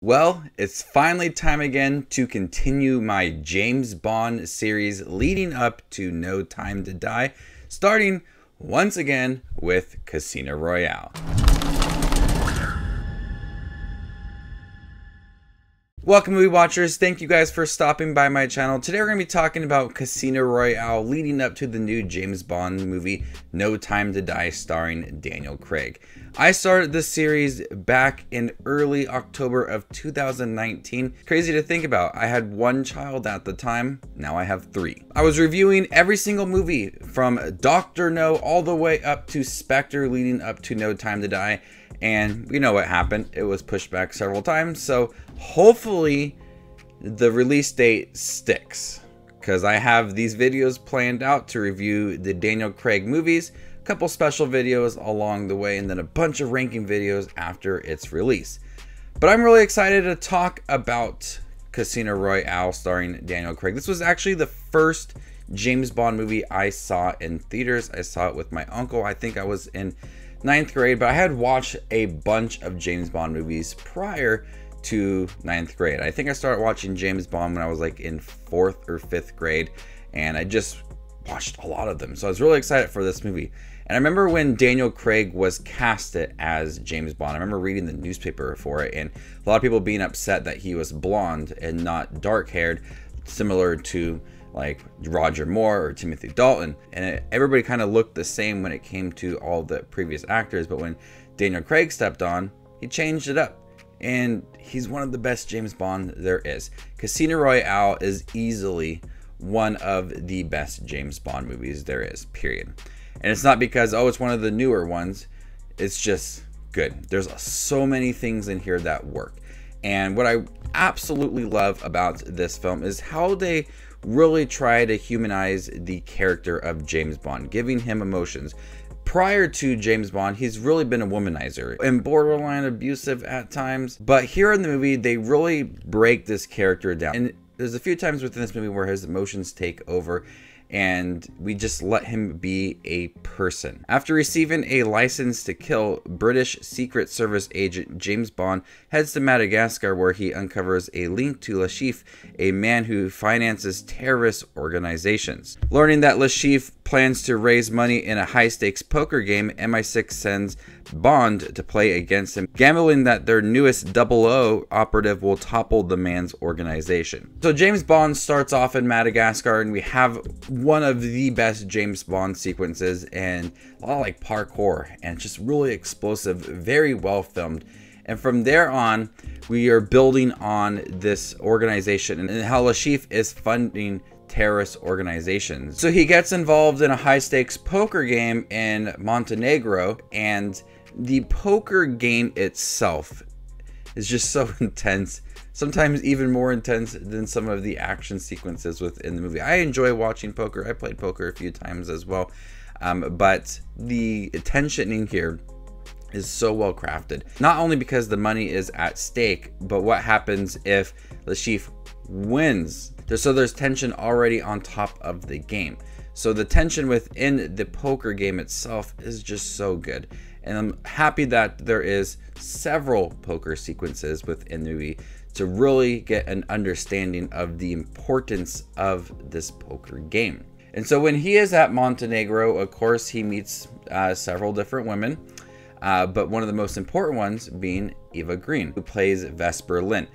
Well, it's finally time again to continue my James Bond series leading up to No Time to Die, starting once again with Casino Royale. Welcome, movie watchers. Thank you guys for stopping by my channel. Today we're going to be talking about Casino Royale leading up to the new James Bond movie No Time to Die starring Daniel Craig. I started this series back in early October of 2019. Crazy to think about. I had one child at the time. Now I have three. I was reviewing every single movie from Dr. No all the way up to Spectre leading up to No Time to Die. And we know what happened. It was pushed back several times. So hopefully the release date sticks, because I have these videos planned out to review the Daniel Craig movies, a couple special videos along the way, and then a bunch of ranking videos after its release. But I'm really excited to talk about Casino Royale starring Daniel Craig. This was actually the first James Bond movie I saw in theaters. I saw it with my uncle. I think I was in 9th grade, but I had watched a bunch of James Bond movies prior to 9th grade. I think I started watching James Bond when I was like in 4th or 5th grade, and I just watched a lot of them. So I was really excited for this movie. And I remember when Daniel Craig was casted as James Bond, I remember reading the newspaper for it, and a lot of people being upset that he was blonde and not dark haired, similar to like Roger Moore or Timothy Dalton. And everybody kind of looked the same when it came to all the previous actors. But when Daniel Craig stepped on, he changed it up. And he's one of the best James Bond there is. Casino Royale is easily one of the best James Bond movies there is, period. And it's not because, oh, it's one of the newer ones. It's just good. There's so many things in here that work. And what I absolutely love about this film is how they really try to humanize the character of James Bond, giving him emotions. Prior to James Bond, he's really been a womanizer and borderline abusive at times. But here in the movie, they really break this character down. And there's a few times within this movie where his emotions take over and we just let him be a person. After receiving a license to kill, British Secret Service agent James Bond heads to Madagascar, where he uncovers a link to Lashif, a man who finances terrorist organizations. Learning that Lashif plans to raise money in a high-stakes poker game, MI6 sends Bond to play against him, gambling that their newest 00 operative will topple the man's organization. So James Bond starts off in Madagascar, and we have one of the best James Bond sequences, and a lot of like parkour, and just really explosive, very well filmed. And from there on, we are building on this organization and how Lashif is funding terrorist organizations. So he gets involved in a high-stakes poker game in Montenegro, and the poker game itself is just so intense, sometimes even more intense than some of the action sequences within the movie. I enjoy watching poker. I played poker a few times as well, but the tension in here is so well crafted, not only because the money is at stake, but what happens if Lashif wins. So there's tension already on top of the game. So the tension within the poker game itself is just so good. And I'm happy that there is several poker sequences within the movie to really get an understanding of the importance of this poker game. And so when he is at Montenegro, of course, he meets several different women, but one of the most important ones being Eva Green, who plays Vesper Lynd.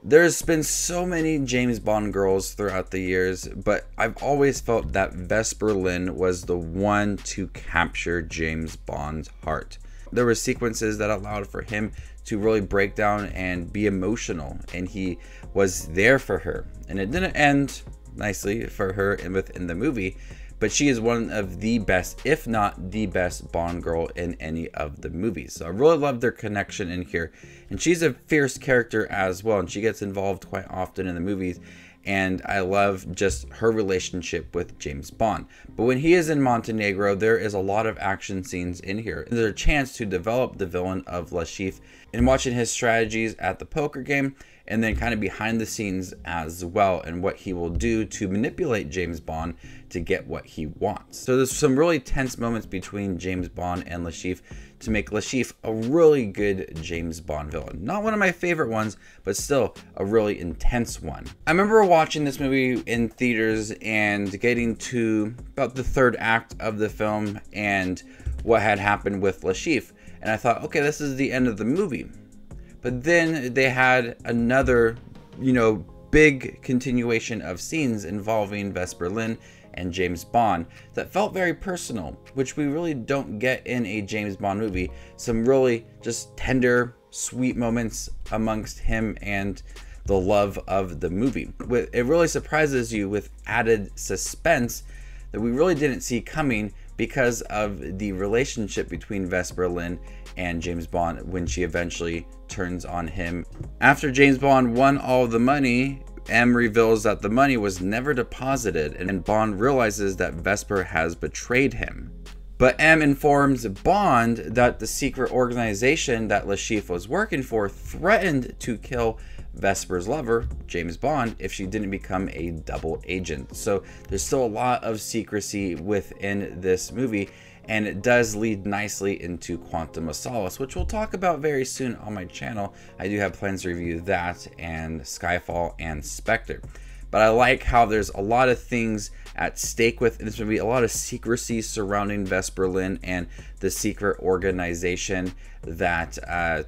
There's been so many James Bond girls throughout the years, but I've always felt that Vesper Lynd was the one to capture James Bond's heart. There were sequences that allowed for him to really break down and be emotional, and he was there for her. And it didn't end nicely for her within the movie, but she is one of the best, if not the best, Bond girl in any of the movies. So I really love their connection in here. And she's a fierce character as well, and she gets involved quite often in the movies. And I love just her relationship with James Bond. But when he is in Montenegro, there is a lot of action scenes in here. There's a chance to develop the villain of Lashif and watching his strategies at the poker game, and then kind of behind the scenes as well, and what he will do to manipulate James Bond to get what he wants. So there's some really tense moments between James Bond and Lashif to make Lashif a really good James Bond villain. Not one of my favorite ones, but still a really intense one. I remember watching this movie in theaters and getting to about the third act of the film and what had happened with Lashif. And I thought, okay, this is the end of the movie. But then they had another, big continuation of scenes involving Vesper Lynd and James Bond that felt very personal, which we really don't get in a James Bond movie. Some really just tender, sweet moments amongst him and the love of the movie. It really surprises you with added suspense that we really didn't see coming because of the relationship between Vesper Lynd and James Bond when she eventually turns on him. After James Bond won all the money, M reveals that the money was never deposited, and Bond realizes that Vesper has betrayed him. But M informs Bond that the secret organization that Lashif was working for threatened to kill Vesper's lover, James Bond, if she didn't become a double agent. So there's still a lot of secrecy within this movie, and it does lead nicely into Quantum of Solace, which we'll talk about very soon on my channel. I do have plans to review that and Skyfall and Spectre. But I like how there's a lot of things at stake with this movie, a lot of secrecy surrounding Vesper Lynd and the secret organization that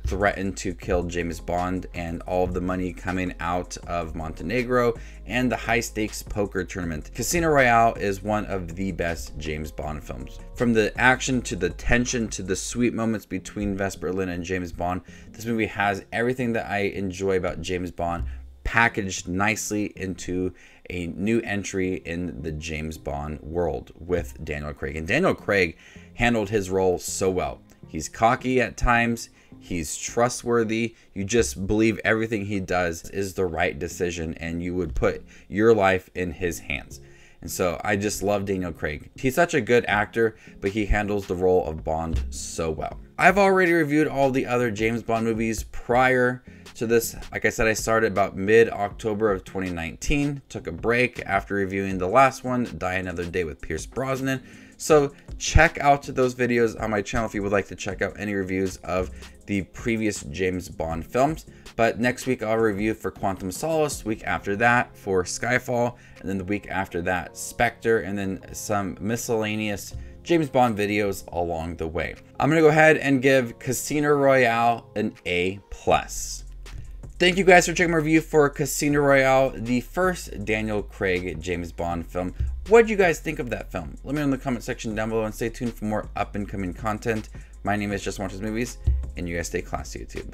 threatened to kill James Bond, and all of the money coming out of Montenegro and the high stakes poker tournament. Casino Royale is one of the best James Bond films. From the action to the tension to the sweet moments between Vesper Lynd and James Bond, this movie has everything that I enjoy about James Bond packaged nicely into a new entry in the James Bond world with Daniel Craig. And Daniel Craig handled his role so well. He's cocky at times, he's trustworthy, you just believe everything he does is the right decision and you would put your life in his hands. And so I just love Daniel Craig. He's such a good actor, but he handles the role of Bond so well. I've already reviewed all the other James Bond movies prior to this. Like I said, I started about mid-October of 2019, took a break after reviewing the last one, Die Another Day with Pierce Brosnan. So check out those videos on my channel if you would like to check out any reviews of the previous James Bond films. But next week I'll review for Quantum of Solace, week after that for Skyfall, and then the week after that Spectre, and then some miscellaneous James Bond videos along the way. I'm gonna go ahead and give Casino Royale an A+. Thank you guys for checking my review for Casino Royale, the first Daniel Craig James Bond film. What did you guys think of that film? Let me know in the comment section down below, and stay tuned for more up and coming content. My name is Just Watches Movies, and you guys stay classy, YouTube.